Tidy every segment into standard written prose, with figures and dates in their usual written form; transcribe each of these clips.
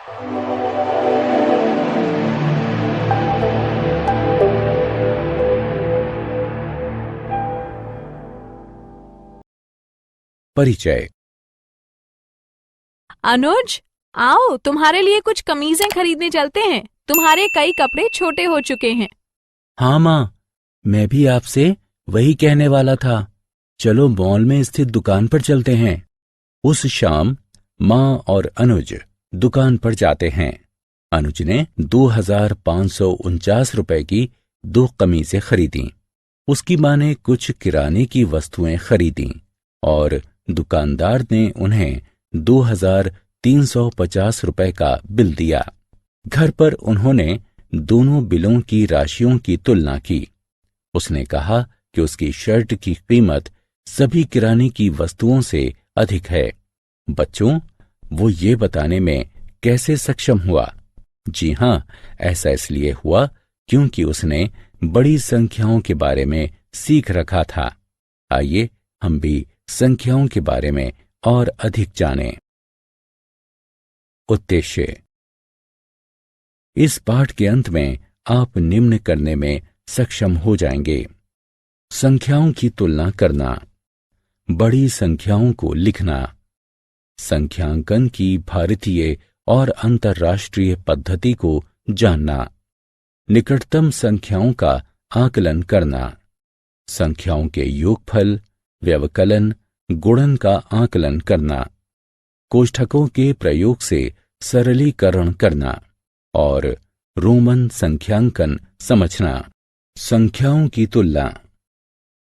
परिचय। अनुज, आओ तुम्हारे लिए कुछ कमीजें खरीदने चलते हैं। तुम्हारे कई कपड़े छोटे हो चुके हैं। हाँ माँ, मैं भी आपसे वही कहने वाला था। चलो मॉल में स्थित दुकान पर चलते हैं। उस शाम माँ और अनुज दुकान पर जाते हैं। अनुज ने 2549 रुपए की 2 कमीजें खरीदी। उसकी माँ ने कुछ किराने की वस्तुएं खरीदी और दुकानदार ने उन्हें 2350 रुपए का बिल दिया। घर पर उन्होंने दोनों बिलों की राशियों की तुलना की। उसने कहा कि उसकी शर्ट की कीमत सभी किराने की वस्तुओं से अधिक है। बच्चों, वो ये बताने में कैसे सक्षम हुआ? जी हाँ, ऐसा इसलिए हुआ क्योंकि उसने बड़ी संख्याओं के बारे में सीख रखा था। आइए हम भी संख्याओं के बारे में और अधिक जानें। उद्देश्य। इस पाठ के अंत में आप निम्न करने में सक्षम हो जाएंगे। संख्याओं की तुलना करना, बड़ी संख्याओं को लिखना, संख्यांकन की भारतीय और अंतर्राष्ट्रीय पद्धति को जानना, निकटतम संख्याओं का आकलन करना, संख्याओं के योगफल, व्यवकलन, गुणन का आकलन करना, कोष्ठकों के प्रयोग से सरलीकरण करना और रोमन संख्यांकन समझना। संख्याओं की तुलना।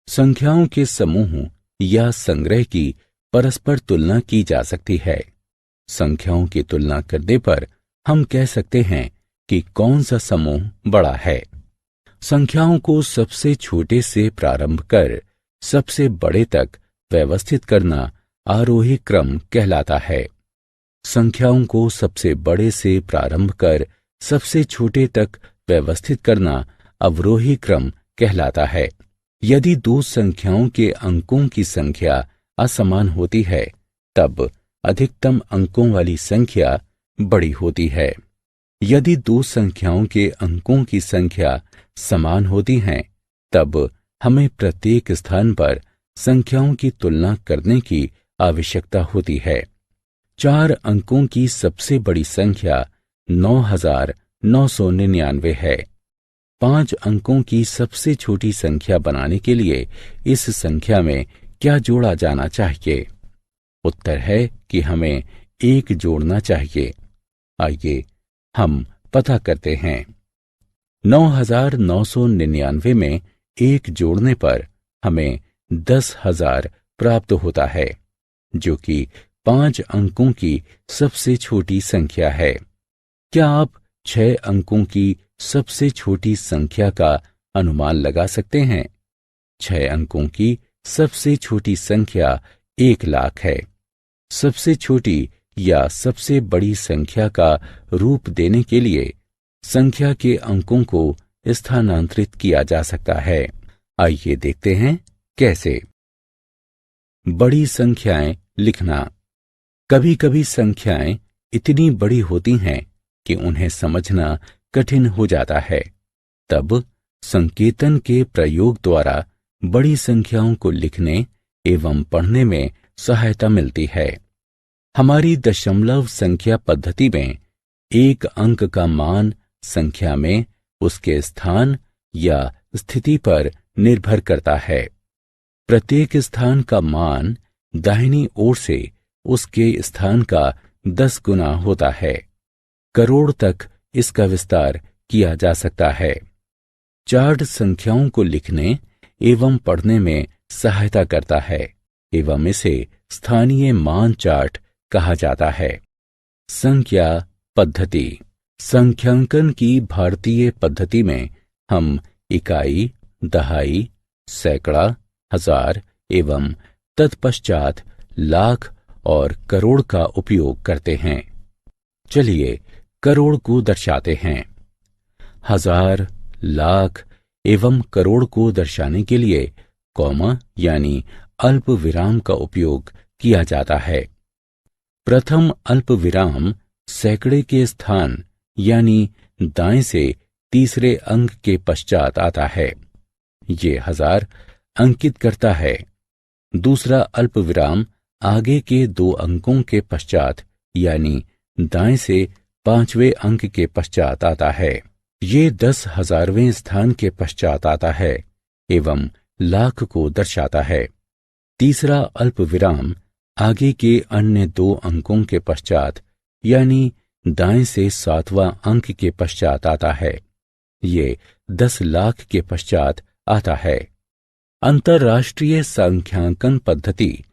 संख्याओं के समूह या संग्रह की परस्पर तुलना की जा सकती है। संख्याओं की तुलना करने पर हम कह सकते हैं कि कौन सा समूह बड़ा है। संख्याओं को सबसे छोटे से प्रारंभ कर सबसे बड़े तक व्यवस्थित करना आरोही क्रम कहलाता है। संख्याओं को सबसे बड़े से प्रारंभ कर सबसे छोटे तक व्यवस्थित करना अवरोही क्रम कहलाता है। यदि दो संख्याओं के अंकों की संख्या असमान होती है, तब अधिकतम अंकों वाली संख्या बड़ी होती है। यदि दो संख्याओं के अंकों की संख्या समान होती हैं, तब हमें प्रत्येक स्थान पर संख्याओं की तुलना करने की आवश्यकता होती है। 4 अंकों की सबसे बड़ी संख्या 9999 है। 5 अंकों की सबसे छोटी संख्या बनाने के लिए इस संख्या में क्या जोड़ा जाना चाहिए? उत्तर है कि हमें 1 जोड़ना चाहिए। आइए हम पता करते हैं। 9999 में 1 जोड़ने पर हमें 10,000 प्राप्त होता है, जो कि 5 अंकों की सबसे छोटी संख्या है। क्या आप 6 अंकों की सबसे छोटी संख्या का अनुमान लगा सकते हैं? 6 अंकों की सबसे छोटी संख्या 1 लाख है। सबसे छोटी या सबसे बड़ी संख्या का रूप देने के लिए संख्या के अंकों को स्थानांतरित किया जा सकता है। आइए देखते हैं कैसे। बड़ी संख्याएं लिखना। कभी कभी संख्याएं इतनी बड़ी होती हैं कि उन्हें समझना कठिन हो जाता है। तब संकेतन के प्रयोग द्वारा बड़ी संख्याओं को लिखने एवं पढ़ने में सहायता मिलती है। हमारी दशमलव संख्या पद्धति में 1 अंक का मान संख्या में उसके स्थान या स्थिति पर निर्भर करता है। प्रत्येक स्थान का मान दाहिनी ओर से उसके स्थान का 10 गुना होता है। करोड़ तक इसका विस्तार किया जा सकता है। चार्ट संख्याओं को लिखने एवं पढ़ने में सहायता करता है एवं इसे स्थानीय मान चार्ट कहा जाता है। संख्या पद्धति। संख्यांकन की भारतीय पद्धति में हम इकाई, दहाई, सैकड़ा, हजार एवं तत्पश्चात लाख और करोड़ का उपयोग करते हैं। चलिए करोड़ को दर्शाते हैं। हजार, लाख एवं करोड़ को दर्शाने के लिए कॉमा यानी अल्प विराम का उपयोग किया जाता है। प्रथम अल्प विराम सैकड़े के स्थान यानी दाएं से तीसरे अंक के पश्चात आता है। ये हजार अंकित करता है। दूसरा अल्प विराम आगे के 2 अंकों के पश्चात यानी दाएं से 5वें अंक के पश्चात आता है। ये 10,000वें स्थान के पश्चात आता है एवं लाख को दर्शाता है। तीसरा अल्प विराम आगे के अन्य 2 अंकों के पश्चात यानी दाएं से 7वां अंक के पश्चात आता है। ये 10 लाख के पश्चात आता है। अंतर्राष्ट्रीय संख्यांकन पद्धति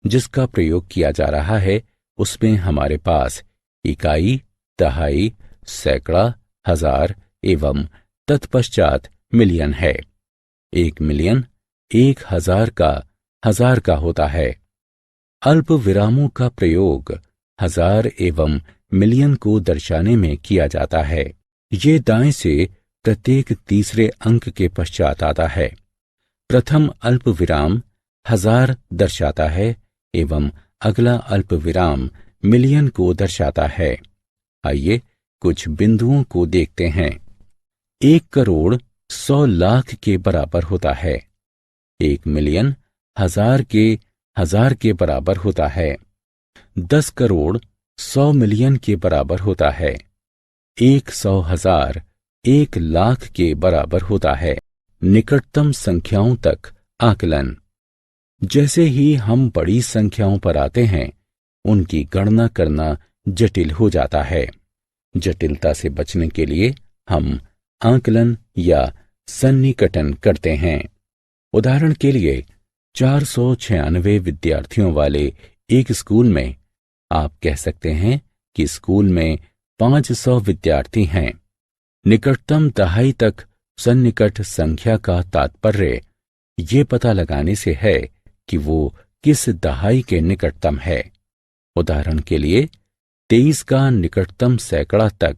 जिसका प्रयोग किया जा रहा है उसमें हमारे पास इकाई, दहाई, सैकड़ा, हजार एवं तत्पश्चात मिलियन है। 1 मिलियन 1,000 का होता है। अल्प विरामों का प्रयोग हजार एवं मिलियन को दर्शाने में किया जाता है। ये दाएं से प्रत्येक तीसरे अंक के पश्चात आता है। प्रथम अल्प विराम 1000 दर्शाता है एवं अगला अल्प विराम मिलियन को दर्शाता है। आइए कुछ बिंदुओं को देखते हैं। 1 करोड़ 100 लाख के बराबर होता है। 1 मिलियन 1000 के बराबर होता है। 10 करोड़ 100 मिलियन के बराबर होता है। 100,000 1 लाख के बराबर होता है। निकटतम संख्याओं तक आकलन। जैसे ही हम बड़ी संख्याओं पर आते हैं उनकी गणना करना जटिल हो जाता है। जटिलता से बचने के लिए हम आकलन या सन्निकटन करते हैं। उदाहरण के लिए 496 विद्यार्थियों वाले एक स्कूल में आप कह सकते हैं कि स्कूल में 500 विद्यार्थी हैं। निकटतम दहाई तक सन्निकट संख्या का तात्पर्य ये पता लगाने से है कि वो किस दहाई के निकटतम है। उदाहरण के लिए 23 का निकटतम सैकड़ा तक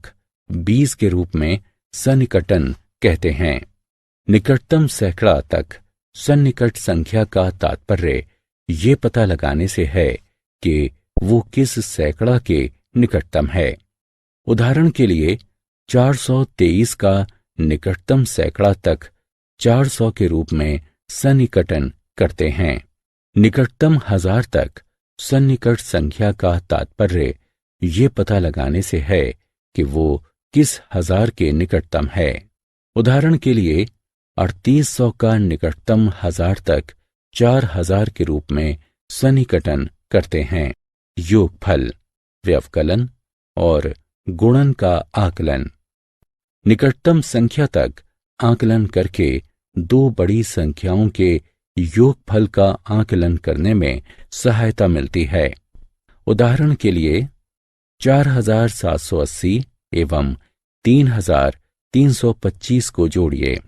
20 के रूप में सन्निकटन कहते हैं। निकटतम सैकड़ा तक सन्निकट संख्या का तात्पर्य ये पता लगाने से है कि वो किस सैकड़ा के निकटतम है। उदाहरण के लिए 423 का निकटतम सैकड़ा तक 400 के रूप में सन्निकटन करते हैं। निकटतम 1000 तक सन्निकट संख्या का तात्पर्य ये पता लगाने से है कि वो किस 1000 के निकटतम है। उदाहरण के लिए 3800 का निकटतम 1000 तक 4000 के रूप में सन्निकटन करते हैं। योगफल, व्यवकलन और गुणन का आकलन। निकटतम संख्या तक आकलन करके 2 बड़ी संख्याओं के योगफल का आकलन करने में सहायता मिलती है। उदाहरण के लिए 4780 एवं 3325 को जोड़िए।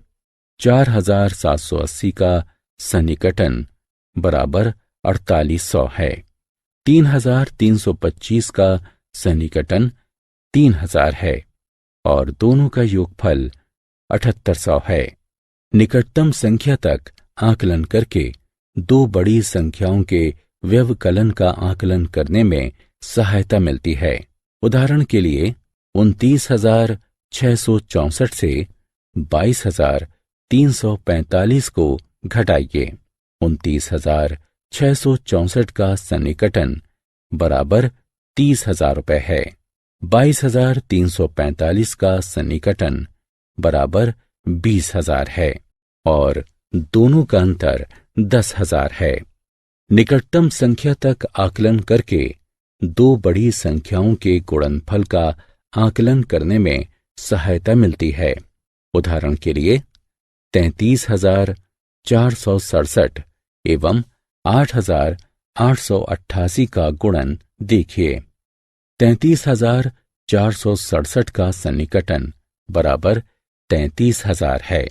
4780 का सन्निकटन बराबर 4800 है। 3325 का सन्निकटन 3000 है और दोनों का योगफल 7800 है। निकटतम संख्या तक आकलन करके 2 बड़ी संख्याओं के व्यवकलन का आकलन करने में सहायता मिलती है। उदाहरण के लिए 29,664 से 22,345 को घटाइए। 29,664 का सन्निकटन बराबर 30,000 रुपये है। 22,345 का सन्निकटन बराबर 20,000 है और दोनों का अंतर 10,000 है। निकटतम संख्या तक आकलन करके 2 बड़ी संख्याओं के गुणनफल का आकलन करने में सहायता मिलती है। उदाहरण के लिए 33,467 एवं 8,888 का गुणन देखिए। 33,467 का सन्निकटन बराबर 33,000 है।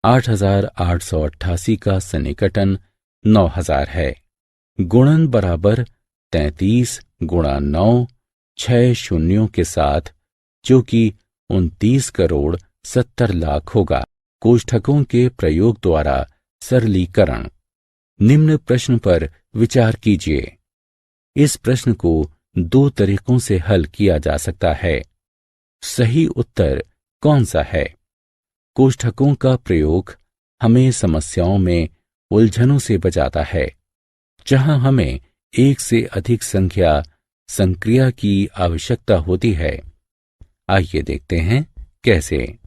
8,888 का सन्निकटन 9,000 है। गुणन बराबर 33 गुणा 9 6 शून्यों के साथ, जो कि 29 करोड़ 70 लाख होगा। कोष्ठकों के प्रयोग द्वारा सरलीकरण। निम्न प्रश्न पर विचार कीजिए। इस प्रश्न को दो तरीकों से हल किया जा सकता है। सही उत्तर कौन सा है? कोष्ठकों का प्रयोग हमें समस्याओं में उलझनों से बचाता है, जहां हमें एक से अधिक संक्रिया की आवश्यकता होती है। आइए देखते हैं कैसे।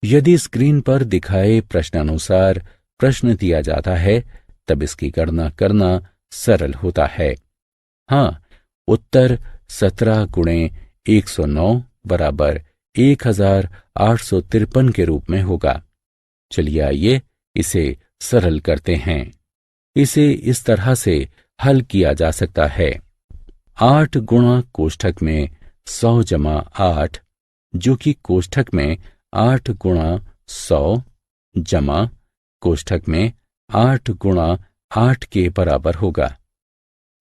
यदि स्क्रीन पर दिखाए प्रश्नानुसार प्रश्न दिया जाता है, तब इसकी गणना करना सरल होता है। हाँ, उत्तर 17 गुणे 109 बराबर 1853 के रूप में होगा। चलिए आइए इसे सरल करते हैं। इसे इस तरह से हल किया जा सकता है। 8 गुणा कोष्ठक में 100 जमा 8, जो कि कोष्ठक में 8 गुणा 100 जमा कोष्ठक में 8 गुणा 8 के बराबर होगा।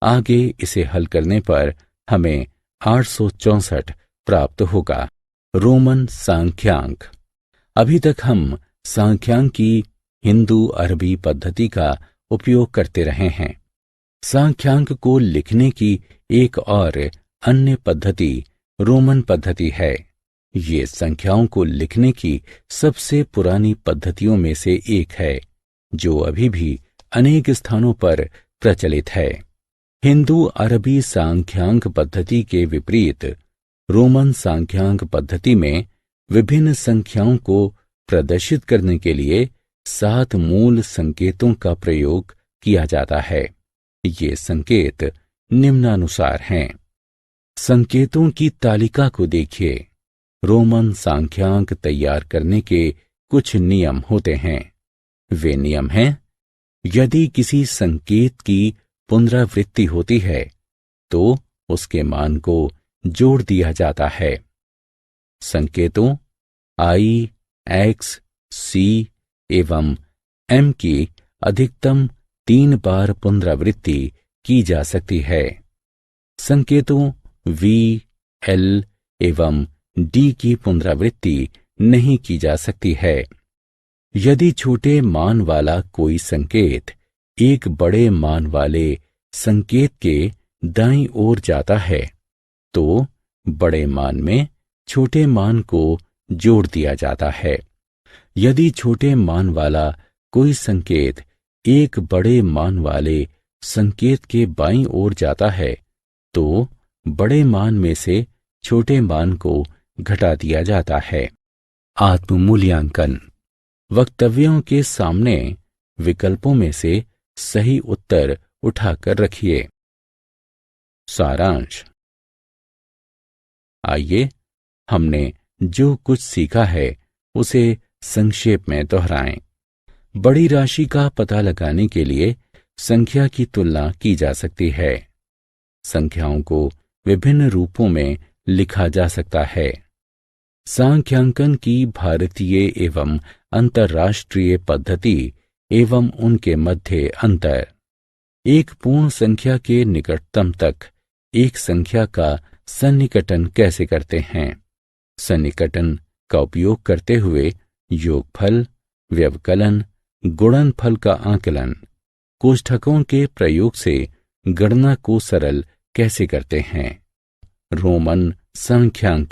आगे इसे हल करने पर हमें 864 प्राप्त होगा। रोमन सांख्यांक। अभी तक हम सांख्यांक की हिंदू अरबी पद्धति का उपयोग करते रहे हैं। सांख्यांक को लिखने की एक और अन्य पद्धति रोमन पद्धति है। ये संख्याओं को लिखने की सबसे पुरानी पद्धतियों में से एक है, जो अभी भी अनेक स्थानों पर प्रचलित है। हिंदू अरबी सांख्यांक पद्धति के विपरीत रोमन सांख्यांक पद्धति में विभिन्न संख्याओं को प्रदर्शित करने के लिए 7 मूल संकेतों का प्रयोग किया जाता है। ये संकेत निम्नानुसार हैं। संकेतों की तालिका को देखिए। रोमन सांख्यांक तैयार करने के कुछ नियम होते हैं। वे नियम हैं: यदि किसी संकेत की पुनरावृत्ति होती है, तो उसके मान को जोड़ दिया जाता है। संकेतों I, X, C एवं M की अधिकतम 3 बार पुनरावृत्ति की जा सकती है। संकेतों V, L एवं D की पुनरावृत्ति नहीं की जा सकती है। यदि छोटे मान वाला कोई संकेत एक बड़े मान वाले संकेत के दाईं ओर जाता है, तो बड़े मान में छोटे मान को जोड़ दिया जाता है। यदि छोटे मान वाला कोई संकेत एक बड़े मान वाले संकेत के बाईं ओर जाता है, तो बड़े मान में से छोटे मान को घटा दिया जाता है। आत्म-मूल्यांकन। वक्तव्यों के सामने विकल्पों में से सही उत्तर उठाकर रखिए। सारांश। आइए हमने जो कुछ सीखा है उसे संक्षेप में दोहराएं। बड़ी राशि का पता लगाने के लिए संख्या की तुलना की जा सकती है। संख्याओं को विभिन्न रूपों में लिखा जा सकता है। सांख्यांकन की भारतीय एवं अंतर्राष्ट्रीय पद्धति एवं उनके मध्य अंतर। एक पूर्ण संख्या के निकटतम तक एक संख्या का सन्निकटन कैसे करते हैं। सन्निकटन का उपयोग करते हुए योगफल, व्यवकलन, गुणनफल का आकलन, कोष्ठकों के प्रयोग से गणना को सरल कैसे करते हैं। रोमन सांख्यांक।